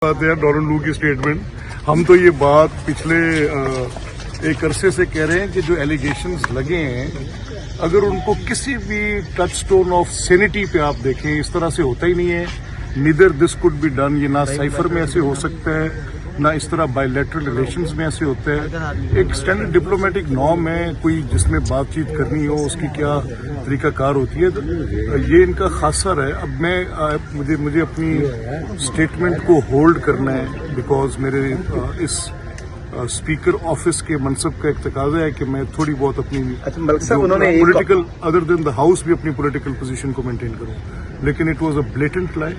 बात है डोनाल्ड लू की स्टेटमेंट। हम तो ये बात पिछले एक अरसे से कह रहे हैं कि जो एलिगेशंस लगे हैं अगर उनको किसी भी टच स्टोन ऑफ सैनिटी पे आप देखें इस तरह से होता ही नहीं है। Neither this could be done, ये ना साइफर में ऐसे हो सकता है ना इस तरह बायलैटरल रिलेशंस में ऐसे होता है। एक स्टैंडर्ड डिप्लोमेटिक नॉर्म है, कोई जिसमें बातचीत करनी हो उसकी क्या तरीकाकार होती है, तो ये इनका खासा है। अब मैं मुझे अपनी स्टेटमेंट को होल्ड करना है बिकॉज मेरे इस स्पीकर ऑफिस के मनसब का एक तकाजा है कि मैं थोड़ी बहुत अपनी political other than the house भी अपनी पॉलिटिकल पोजीशन को मेंटेन करूं। लेकिन it was a blatant lie,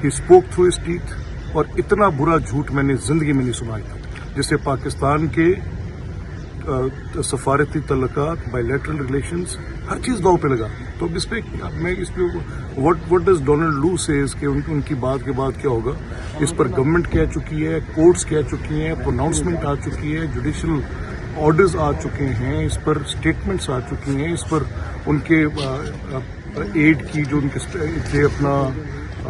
he spoke through his teeth, और इतना बुरा झूठ मैंने जिंदगी में नहीं सुना था, जिससे पाकिस्तान के सफारती तल्लुकात, बायलैटरल रिलेशंस, हर चीज दांव पे लगा। तो इस पे व्हाट डज डोनाल्ड लू सेज कि उनकी बात के बाद क्या होगा, इस पर गवर्नमेंट कह चुकी है, कोर्ट्स कह चुकी हैं, प्रोनाउंसमेंट आ चुकी है, जुडिशल ऑर्डर्स आ चुके हैं, इस पर स्टेटमेंट्स आ चुकी हैं, इस पर उनके एड की जो उनके थे अपना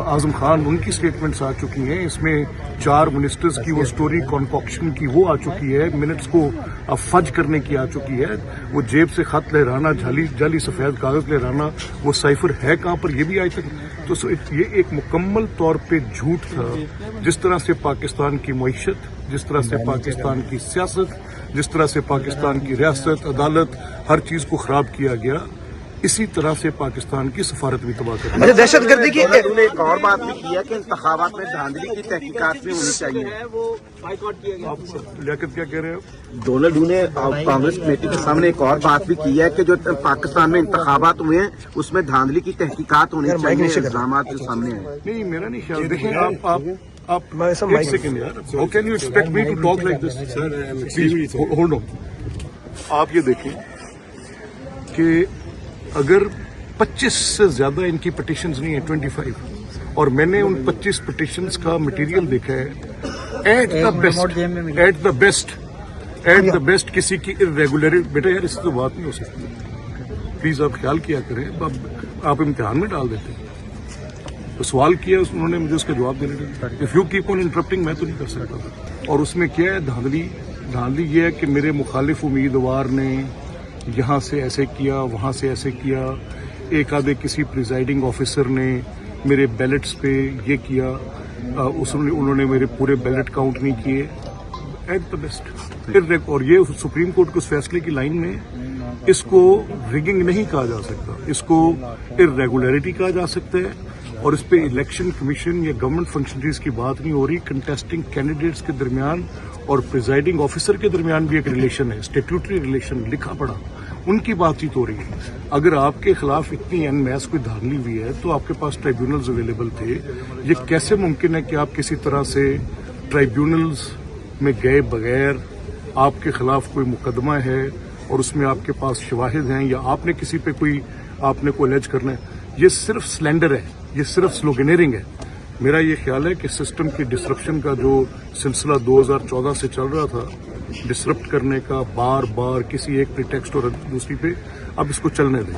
आजम खान, उनकी स्टेटमेंट्स आ चुकी हैं। इसमें 4 मिनिस्टर्स की वो स्टोरी कॉन्कॉक्शन की वो आ चुकी है, मिनट्स को फज करने की आ चुकी है, वो जेब से खत लहराना, जाली सफेद कागज लहराना, वो साइफर है कहाँ पर ये भी आज तक। तो ये एक मुकम्मल तौर पे झूठ था। जिस तरह से पाकिस्तान की मईशत, जिस तरह से पाकिस्तान की सियासत, जिस तरह से पाकिस्तान की रियासत, अदालत, हर चीज को खराब किया गया, इसी तरह से पाकिस्तान की सफारत भी तबाह कर दी। दहशतगर्दी की उन्होंने एक और बात भी की है कि इंतखाबात में धांधली की तहकीकात भी होनी चाहिए। वो बाइकआउट किया गया। आप लियाकत क्या कह रहे हैं? डोनाल्ड लू ने कांग्रेस कमेटी के सामने एक और बात भी की है कि जो पाकिस्तान में इंतखाबात हुए हैं उसमें धांधली की तहकीकात होनी चाहिए, इल्जामात जो सामने हैं। नहीं, मेरा नहीं ख्याल। देखिए आप एक सेकंड यार, how can you expect me to talk like this? Please hold on. आप ये देखें कि अगर 25 से ज्यादा इनकी पिटिशंस नहीं है, 25, और मैंने उन 25 पिटिशंस का मटेरियल देखा है, एट द बेस्ट किसी की इरेगुलरिटी, बेटा यार इससे तो बात नहीं हो सकती, प्लीज आप ख्याल किया करें। आप इम्तिहान में डाल देते हैं। तो सवाल किया उन्होंने, मुझे उसका जवाब देने दिया। If you keep on interrupting, मैं तो नहीं कर सकता। और उसमें क्या है धांधली ये है कि मेरे मुखालिफ उम्मीदवार ने यहाँ से ऐसे किया, वहाँ से ऐसे किया, एक आधे किसी प्रिजाइडिंग ऑफिसर ने मेरे बैलेट्स पे ये किया, उन्होंने मेरे पूरे बैलेट काउंट नहीं किए। एट द बेस्ट, और ये सुप्रीम कोर्ट के उस फैसले की लाइन में इसको रिगिंग नहीं कहा जा सकता, इसको इरेगुलरिटी कहा जा सकता है। और इस पे इलेक्शन कमीशन या गवर्नमेंट फंक्शनरीज की बात नहीं हो रही, कंटेस्टिंग कैंडिडेट्स के दरमियान और प्रिजाइडिंग ऑफिसर के दरमियान भी एक रिलेशन है, स्टेट्यूटरी रिलेशन, लिखा पढ़ा, उनकी बातचीत हो रही है। अगर आपके खिलाफ इतनी एनमैस कोई धांधली हुई है तो आपके पास ट्राइब्यूनल्स अवेलेबल थे। ये कैसे मुमकिन है कि आप किसी तरह से ट्राइब्यूनल्स में गए बगैर आपके खिलाफ कोई मुकदमा है और उसमें आपके पास शवाहिद हैं, या आपने किसी पे कोई आपने को एलेज करना है? ये सिर्फ स्लेंडर है, ये सिर्फ स्लोगनेरिंग है। मेरा ये ख्याल है कि सिस्टम की डिसरप्शन का जो सिलसिला 2014 से चल रहा था, डिसरप्ट करने का बार बार किसी एक प्रिटेक्स्ट और दूसरी पे, अब इसको चलने दें।